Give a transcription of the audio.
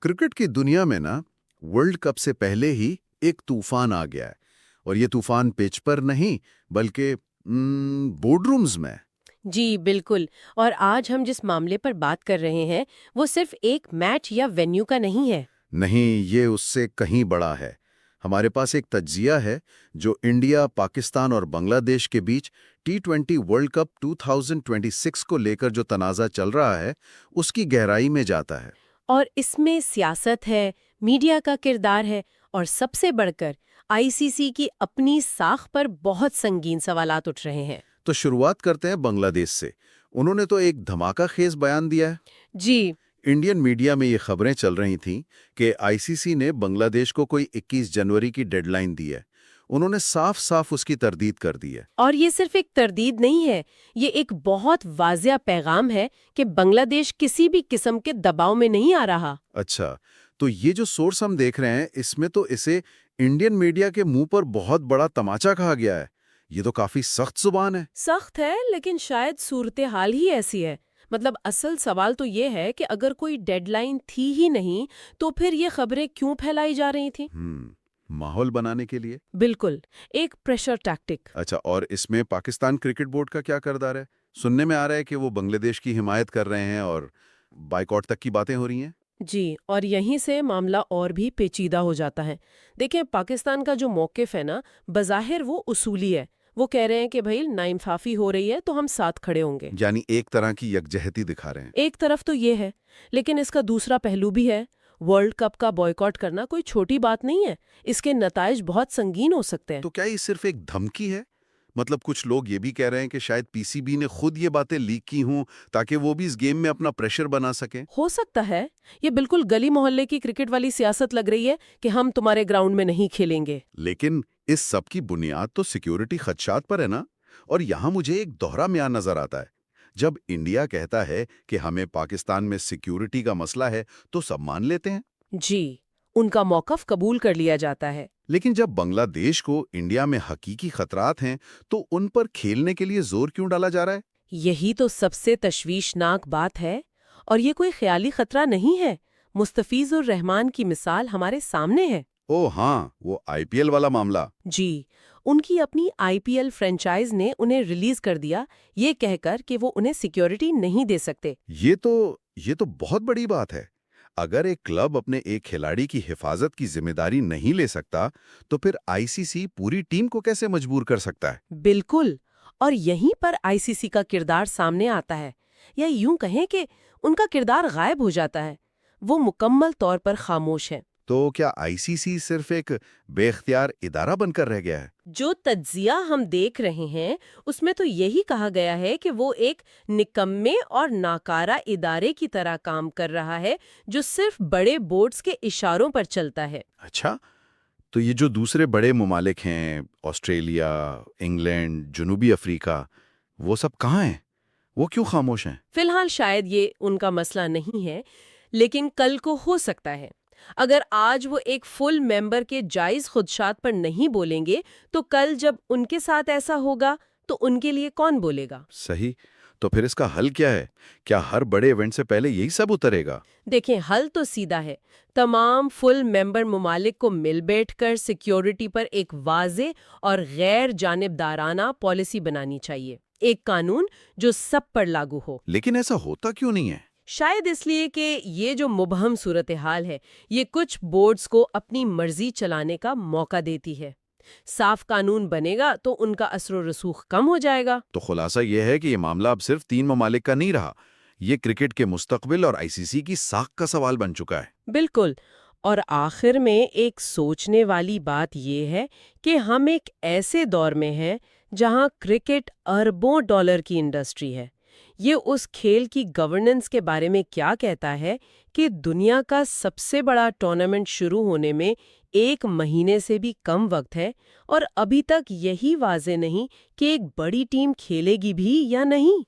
Cricket की दुनिया में ना वर्ल्ड कप से पहले ही एक तूफान आ गया है। और ये तूफान पिच पर नहीं बल्कि बोर्डरूम्स में। जी बिल्कुल। और आज हम जिस मामले पर बात कर रहे हैं वो सिर्फ एक मैच या वेन्यू का नहीं है। नहीं, ये उससे कहीं बड़ा है। हमारे पास एक तज्जिया है जो इंडिया, पाकिस्तान और बांग्लादेश के बीच T20 वर्ल्ड कप 2026 को लेकर जो तनाज़ा चल रहा है उसकी गहराई में जाता है। और इसमें सियासत है, मीडिया का किरदार है और सबसे बढ़कर आईसीसी की अपनी साख पर बहुत संगीन सवालात उठ रहे हैं। तो शुरुआत करते हैं बांग्लादेश से। उन्होंने तो एक धमाका खेज बयान दिया है। जी इंडियन मीडिया में ये खबरें चल रही थीं कि आईसीसी ने बांग्लादेश को कोई 21 जनवरी की डेडलाइन दी है। उन्होंने साफ साफ उसकी तरदीद कर दी है। और ये सिर्फ एक तरदीद नहीं है, ये एक बहुत वाज़िया पैगाम है कि बांग्लादेश किसी भी किस्म के दबाव में नहीं आ रहा। अच्छा, तो ये जो सोर्स हम देख रहे हैं इसमें तो इसे इंडियन मीडिया के मुंह पर बहुत बड़ा तमाचा कहा गया है। ये तो काफी सख्त जुबान है। सख्त है, लेकिन शायद सूरत हाल ही ऐसी है। मतलब असल सवाल तो ये है कि अगर कोई डेडलाइन थी ही नहीं तो फिर ये खबरें क्यों फैलाई जा रही थी। माहौल बनाने के लिए। बिल्कुल, एक प्रेशर टैक्टिक। अच्छा, और इसमें पाकिस्तान क्रिकेट बोर्ड का क्या किरदार है? सुनने में आ रहा है कि वो बांग्लादेश की हिमायत कर रहे हैं और बाइकआउट तक की बातें हो रही हैं। जी, और यहीं से मामला और भी पेचीदा हो जाता है। देखें, पाकिस्तान का जो मौक़िफ़ है ना, बज़ाहिर वो उसूली है। वो कह रहे हैं कि भाई नाइंसाफ़ी हो रही है तो हम साथ खड़े होंगे। यानी एक तरह की यकजहती दिखा रहे हैं। एक तरफ तो ये है, लेकिन इसका दूसरा पहलू भी है। वर्ल्ड कप का बॉयकॉट करना कोई छोटी बात नहीं है। इसके नताइज बहुत संगीन हो सकते हैं। तो क्या ये सिर्फ एक धमकी है? मतलब कुछ लोग ये भी कह रहे हैं कि शायद पीसीबी ने खुद ये बातें लीक की हों ताकि वो भी इस गेम में अपना प्रेशर बना सकें। हो सकता है। ये बिल्कुल गली मोहल्ले की क्रिकेट वाली सियासत लग रही है कि हम तुम्हारे ग्राउंड में नहीं खेलेंगे। लेकिन इस सब की बुनियाद तो सिक्योरिटी खदशात पर है ना। और यहाँ मुझे एक दोहरा म्यान नजर आता है। जब इंडिया कहता है कि हमें पाकिस्तान में सिक्योरिटी का मसला है तो सब मान लेते हैं। जी, उनका मौक़िफ़ कबूल कर लिया जाता है। लेकिन जब बांग्लादेश को इंडिया में हकीकी खतरात हैं तो उन पर खेलने के लिए जोर क्यों डाला जा रहा है? यही तो सबसे तशवीशनाक बात है। और ये कोई ख्याली खतरा नहीं है। मुस्तफीजुर रहमान की मिसाल हमारे सामने है। ओह हाँ, वो आईपीएल वाला मामला। जी, उनकी अपनी आईपीएल फ्रेंचाइज ने उन्हें रिलीज कर दिया, ये कहकर कि वो उन्हें सिक्योरिटी नहीं दे सकते। ये तो बहुत बड़ी बात है। अगर एक क्लब अपने एक खिलाड़ी की हिफाजत की जिम्मेदारी नहीं ले सकता तो फिर आईसीसी पूरी टीम को कैसे मजबूर कर सकता है? बिल्कुल। और यहीं पर आईसीसी का किरदार सामने आता है, या यूं कहें कि उनका किरदार गायब हो जाता है। वो मुकम्मल तौर पर खामोश है। तो क्या आईसीसी सिर्फ एक बेख्तियार इदारा बनकर रह गया है? जो तज्जिया हम देख रहे हैं उसमें तो यही कहा गया है कि वो एक निकम्मे और नाकारा इदारे की तरह काम कर रहा है जो सिर्फ बड़े बोर्ड्स के इशारों पर चलता है। अच्छा, तो ये जो दूसरे बड़े ममालिक हैं, ऑस्ट्रेलिया, इंग्लैंड, जनूबी अफ्रीका, वो सब कहाँ हैं? वो क्यों खामोश हैं? फिलहाल शायद ये उनका मसला नहीं है, लेकिन कल को हो सकता है। अगर आज वो एक फुल मेंबर के जायज खुदशात पर नहीं बोलेंगे तो कल जब उनके साथ ऐसा होगा तो उनके लिए कौन बोलेगा। सही। तो फिर इसका हल क्या है? क्या हर बड़े इवेंट से पहले यही सब उतरेगा? देखें, हल तो सीधा है। तमाम फुल मेंबर ममालिक को मिल बैठकर सिक्योरिटी पर एक वाज़े और गैर जानिबदाराना पॉलिसी बनानी चाहिए। एक कानून जो सब पर लागू हो। लेकिन ऐसा होता क्यों नहीं है? शायद इसलिए कि ये जो मुबहम सूरत हाल है ये कुछ बोर्ड्स को अपनी मर्जी चलाने का मौका देती है। साफ कानून बनेगा तो उनका असर रसूख कम हो जाएगा। तो खुलासा ये है कि ये मामला अब सिर्फ 3 ममालिक का नहीं रहा। ये क्रिकेट के मुस्तकबिल और आईसीसी की साख का सवाल बन चुका है। बिल्कुल। और आखिर में एक सोचने वाली बात यह है कि हम एक ऐसे दौर में हैं जहां क्रिकेट अरबों डॉलर की इंडस्ट्री है। ये उस खेल की गवर्नेंस के बारे में क्या कहता है कि दुनिया का सबसे बड़ा टूर्नामेंट शुरू होने में 1 महीने से भी कम वक्त है और अभी तक यही वाज़े नहीं कि एक बड़ी टीम खेलेगी भी या नहीं।